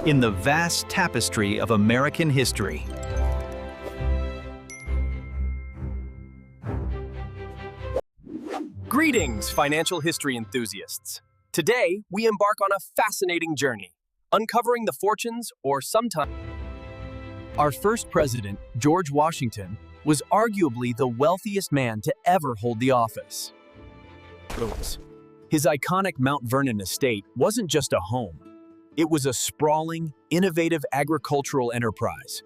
in the vast tapestry of American history. Greetings, financial history enthusiasts. Today, we embark on a fascinating journey, uncovering the fortunes or sometimes. Our first president, George Washington, was arguably the wealthiest man to ever hold the office. His iconic Mount Vernon estate wasn't just a home. It was a sprawling, innovative agricultural enterprise.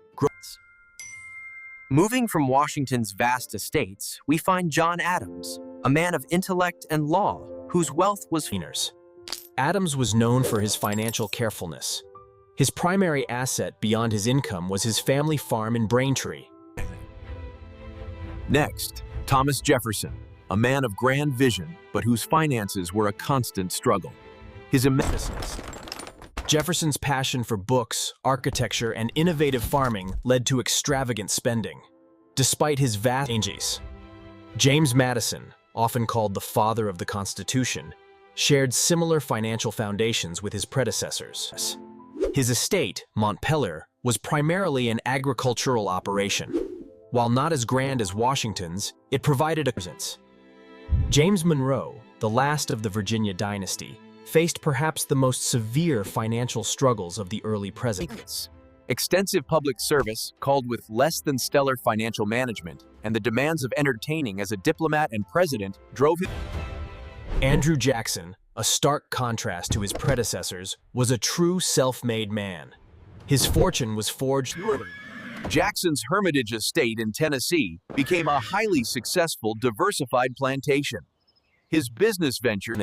Moving from Washington's vast estates, we find John Adams, a man of intellect and law, whose wealth was famous. Adams was known for his financial carefulness. His primary asset beyond his income was his family farm in Braintree. Next, Thomas Jefferson, a man of grand vision, but whose finances were a constant struggle. His immenseness. Jefferson's passion for books, architecture, and innovative farming led to extravagant spending. Despite his vast changes, James Madison, often called the father of the Constitution, shared similar financial foundations with his predecessors. His estate, Montpelier, was primarily an agricultural operation. While not as grand as Washington's, it provided a presence. James Monroe, the last of the Virginia dynasty, faced perhaps the most severe financial struggles of the early presidents. Extensive public service, coupled with less than stellar financial management, and the demands of entertaining as a diplomat and president drove him. Andrew Jackson, a stark contrast to his predecessors, was a true self-made man. His fortune was forged. Jackson's Hermitage estate in Tennessee became a highly successful, diversified plantation. His business venture.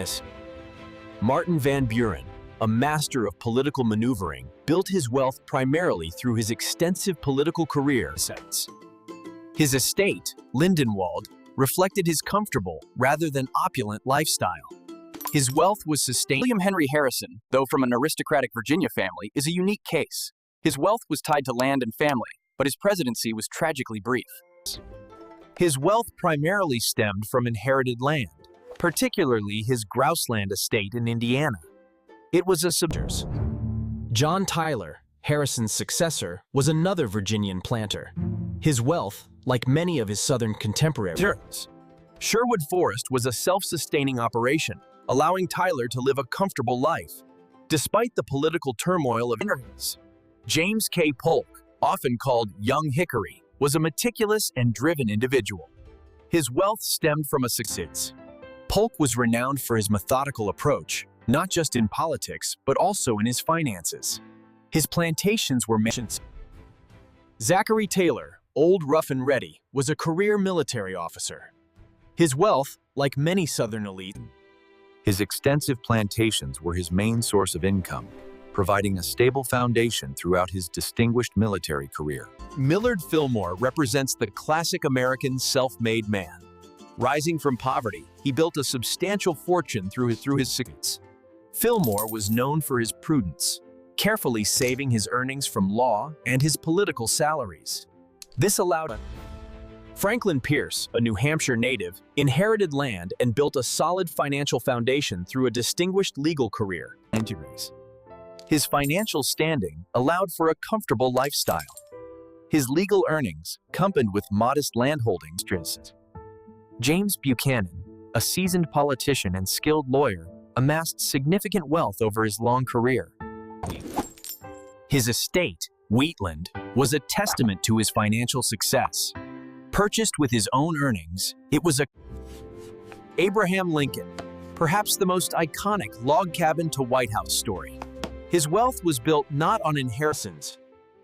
Martin Van Buren, a master of political maneuvering, built his wealth primarily through his extensive political career. His estate, Lindenwold, reflected his comfortable rather than opulent lifestyle. His wealth was sustained. William Henry Harrison, though from an aristocratic Virginia family, is a unique case. His wealth was tied to land and family, but his presidency was tragically brief. His wealth primarily stemmed from inherited land, particularly his Grouseland estate in Indiana. It was a subject. John Tyler, Harrison's successor, was another Virginian planter. His wealth, like many of his southern contemporaries. Sherwood Forest was a self-sustaining operation, allowing Tyler to live a comfortable life. Despite the political turmoil of innocence, James K. Polk, often called Young Hickory, was a meticulous and driven individual. His wealth stemmed from a success. Polk was renowned for his methodical approach, not just in politics, but also in his finances. His plantations were mentioned. Zachary Taylor, Old Rough and Ready, was a career military officer. His wealth, like many Southern elite, his extensive plantations were his main source of income, providing a stable foundation throughout his distinguished military career. Millard Fillmore represents the classic American self-made man. Rising from poverty, he built a substantial fortune through his success. Fillmore was known for his prudence, carefully saving his earnings from law and his political salaries. This allowed Franklin Pierce, a New Hampshire native, inherited land and built a solid financial foundation through a distinguished legal career. His financial standing allowed for a comfortable lifestyle. His legal earnings, combined with modest landholdings. James Buchanan, a seasoned politician and skilled lawyer, amassed significant wealth over his long career. His estate, Wheatland, was a testament to his financial success. Purchased with his own earnings, it was Abraham Lincoln, perhaps the most iconic log cabin to White House story. His wealth was built not on inheritance.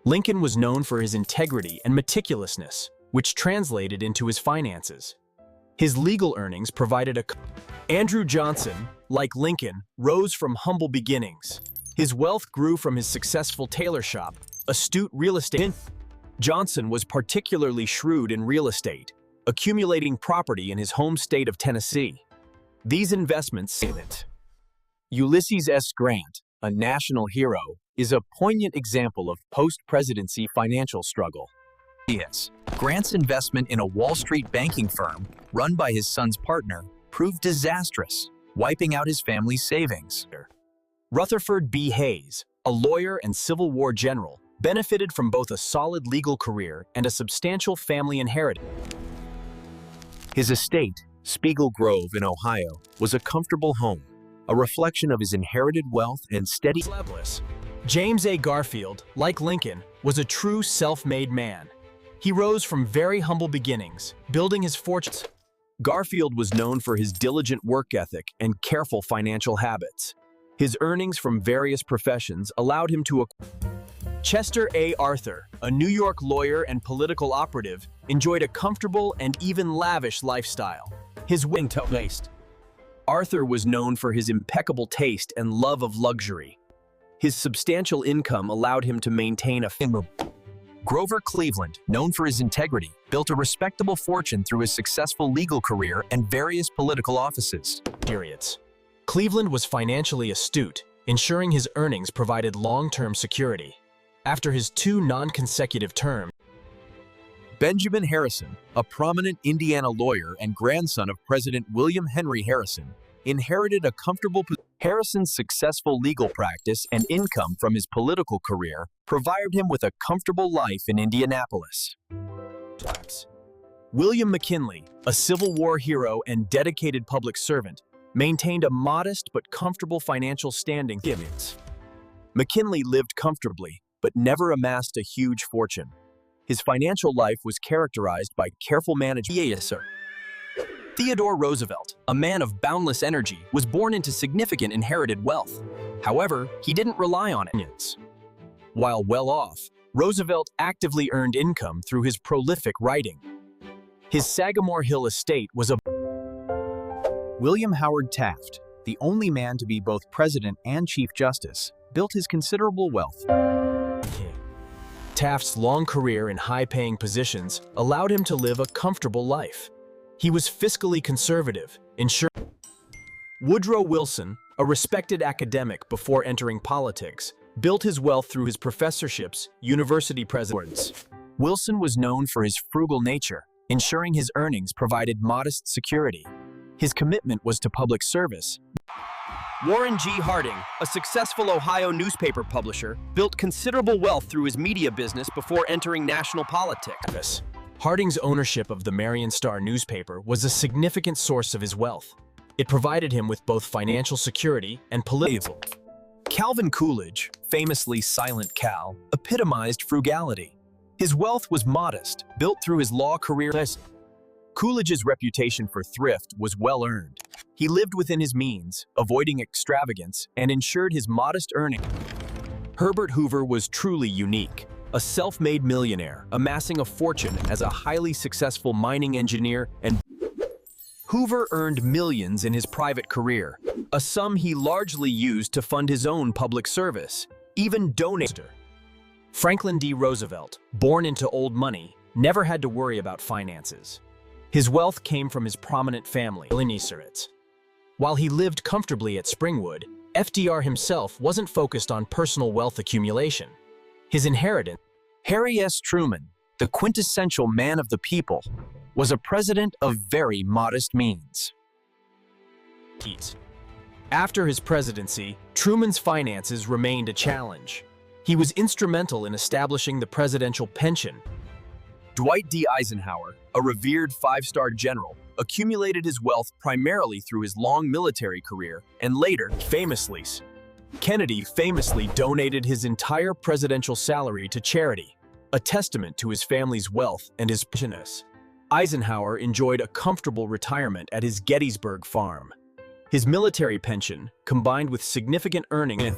Lincoln was known for his integrity and meticulousness, which translated into his finances. His legal earnings provided a. Andrew Johnson, like Lincoln, rose from humble beginnings. His wealth grew from his successful tailor shop, astute real estate. Johnson was particularly shrewd in real estate, accumulating property in his home state of Tennessee. These investments. Ulysses S. Grant, a national hero, is a poignant example of post-presidency financial struggle. Yes, Grant's investment in a Wall Street banking firm, run by his son's partner, proved disastrous, wiping out his family's savings. Rutherford B. Hayes, a lawyer and Civil War general, benefited from both a solid legal career and a substantial family inheritance. His estate, Spiegel Grove in Ohio, was a comfortable home, a reflection of his inherited wealth and steady. James A. Garfield, like Lincoln, was a true self-made man. He rose from very humble beginnings, building his fortunes. Garfield was known for his diligent work ethic and careful financial habits. His earnings from various professions allowed him to acquire. Chester A. Arthur, a New York lawyer and political operative, enjoyed a comfortable and even lavish lifestyle. His taste. Arthur was known for his impeccable taste and love of luxury. His substantial income allowed him to maintain a family. Grover Cleveland, known for his integrity, built a respectable fortune through his successful legal career and various political offices. Cleveland was financially astute, ensuring his earnings provided long-term security. After his 2 non-consecutive terms, Benjamin Harrison, a prominent Indiana lawyer and grandson of President William Henry Harrison, inherited a comfortable position. Harrison's successful legal practice and income from his political career provided him with a comfortable life in Indianapolis. William McKinley, a Civil War hero and dedicated public servant, maintained a modest but comfortable financial standing. McKinley lived comfortably, but never amassed a huge fortune. His financial life was characterized by careful management. Yes, sir. Theodore Roosevelt, a man of boundless energy, was born into significant inherited wealth. However, he didn't rely on it. While well off, Roosevelt actively earned income through his prolific writing. His Sagamore Hill estate was a... William Howard Taft, the only man to be both president and Chief Justice, built his considerable wealth. Taft's long career in high-paying positions allowed him to live a comfortable life. He was fiscally conservative, ensuring... Woodrow Wilson, a respected academic before entering politics, built his wealth through his professorships, university presidents. Wilson was known for his frugal nature, ensuring his earnings provided modest security. His commitment was to public service. Warren G. Harding, a successful Ohio newspaper publisher, built considerable wealth through his media business before entering national politics. Harding's ownership of the Marion Star newspaper was a significant source of his wealth. It provided him with both financial security and political. Calvin Coolidge, famously Silent Cal, epitomized frugality. His wealth was modest, built through his law career. Coolidge's reputation for thrift was well earned. He lived within his means, avoiding extravagance, and ensured his modest earnings. Herbert Hoover was truly unique. A self-made millionaire, amassing a fortune as a highly successful mining engineer, and Hoover earned millions in his private career, a sum he largely used to fund his own public service, even donated. Franklin D. Roosevelt, born into old money, never had to worry about finances. His wealth came from his prominent family. While he lived comfortably at Springwood, FDR himself wasn't focused on personal wealth accumulation. His inheritance, Harry S. Truman, the quintessential man of the people, was a president of very modest means. After his presidency, Truman's finances remained a challenge. He was instrumental in establishing the presidential pension. Dwight D. Eisenhower, a revered 5-star general, accumulated his wealth primarily through his long military career and later, famously, Kennedy famously donated his entire presidential salary to charity, a testament to his family's wealth and his pensionness. Eisenhower enjoyed a comfortable retirement at his Gettysburg farm. His military pension, combined with significant earnings.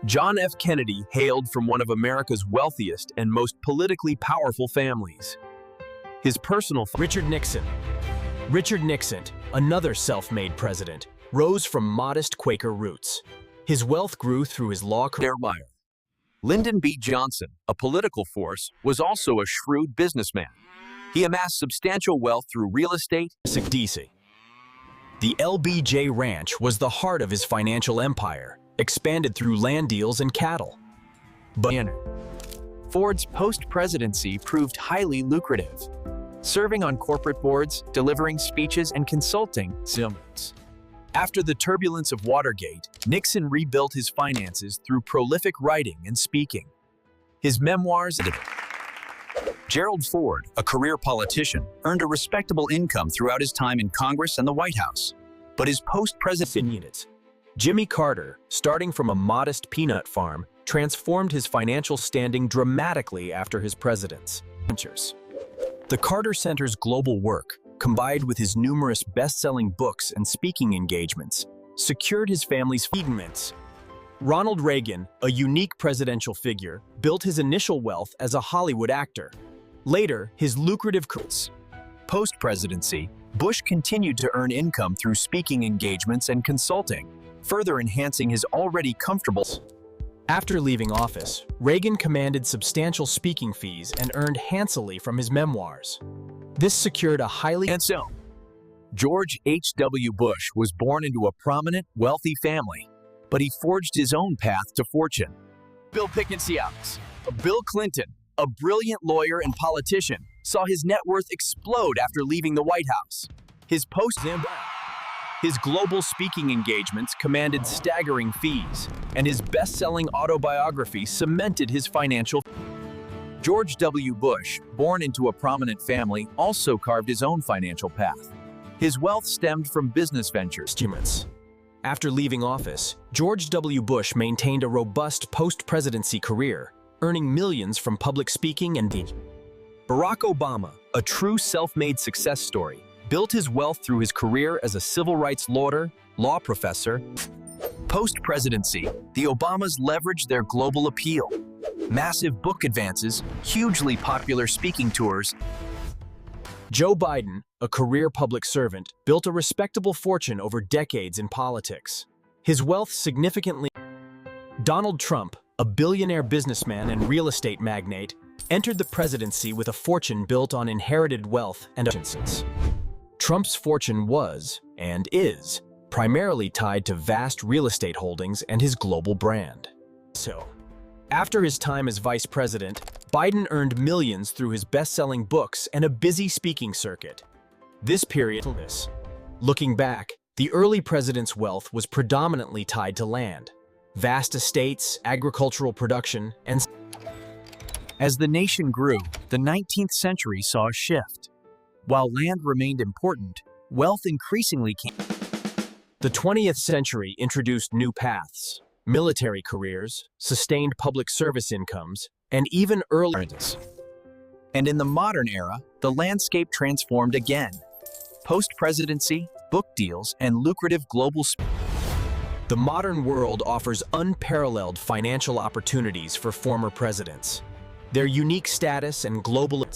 John F. Kennedy hailed from one of America's wealthiest and most politically powerful families. His personal... Richard Nixon, another self-made president, rose from modest Quaker roots. His wealth grew through his law career. Lyndon B. Johnson, a political force, was also a shrewd businessman. He amassed substantial wealth through real estate. The LBJ Ranch was the heart of his financial empire, expanded through land deals and cattle. But Ford's post-presidency proved highly lucrative, serving on corporate boards, delivering speeches, and consulting. After the turbulence of Watergate, Nixon rebuilt his finances through prolific writing and speaking. His memoirs. Gerald Ford, a career politician, earned a respectable income throughout his time in Congress and the White House. But his post-president units. Jimmy Carter, starting from a modest peanut farm, transformed his financial standing dramatically after his presidency. The Carter Center's global work, combined with his numerous best-selling books and speaking engagements, secured his family's feedments. Ronald Reagan, a unique presidential figure, built his initial wealth as a Hollywood actor. Later, his lucrative careers. Post-presidency, Bush continued to earn income through speaking engagements and consulting, further enhancing his already comfortable. After leaving office, Reagan commanded substantial speaking fees and earned handsomely from his memoirs. This secured a highly. And so, George H.W. Bush was born into a prominent, wealthy family, but he forged his own path to fortune. Bill Pickens, Bill Clinton, a brilliant lawyer and politician, saw his net worth explode after leaving the White House. His global speaking engagements commanded staggering fees, and his best-selling autobiography cemented his financial. George W. Bush, born into a prominent family, also carved his own financial path. His wealth stemmed from business ventures. After leaving office, George W. Bush maintained a robust post-presidency career, earning millions from public speaking and Barack Obama, a true self-made success story, built his wealth through his career as a civil rights lawyer, law professor. Post-presidency, the Obamas leveraged their global appeal. Massive book advances, hugely popular speaking tours. Joe Biden, a career public servant, built a respectable fortune over decades in politics. His wealth significantly. Donald Trump, a billionaire businessman and real estate magnate, entered the presidency with a fortune built on inherited wealth and abundances. Trump's fortune was, and is, primarily tied to vast real estate holdings and his global brand. After his time as vice president, Biden earned millions through his best-selling books and a busy speaking circuit. This period. Looking back, the early president's wealth was predominantly tied to land, vast estates, agricultural production, and. As the nation grew, the 19th century saw a shift. While land remained important, wealth increasingly came. The 20th century introduced new paths, military careers, sustained public service incomes, and even early. And in the modern era, the landscape transformed again. Post-presidency, book deals, and lucrative global. The modern world offers unparalleled financial opportunities for former presidents. Their unique status and global.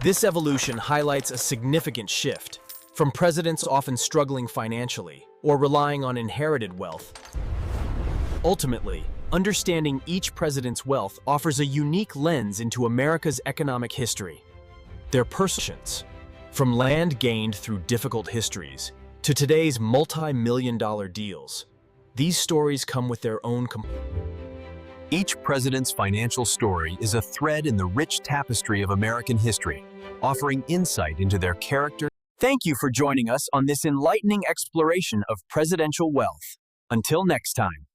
This evolution highlights a significant shift from presidents often struggling financially or relying on inherited wealth. Ultimately, understanding each president's wealth offers a unique lens into America's economic history. Their personal, from land gained through difficult histories to today's multi-million-dollar deals, these stories come with their own. Each president's financial story is a thread in the rich tapestry of American history, offering insight into their character. Thank you for joining us on this enlightening exploration of presidential wealth. Until next time.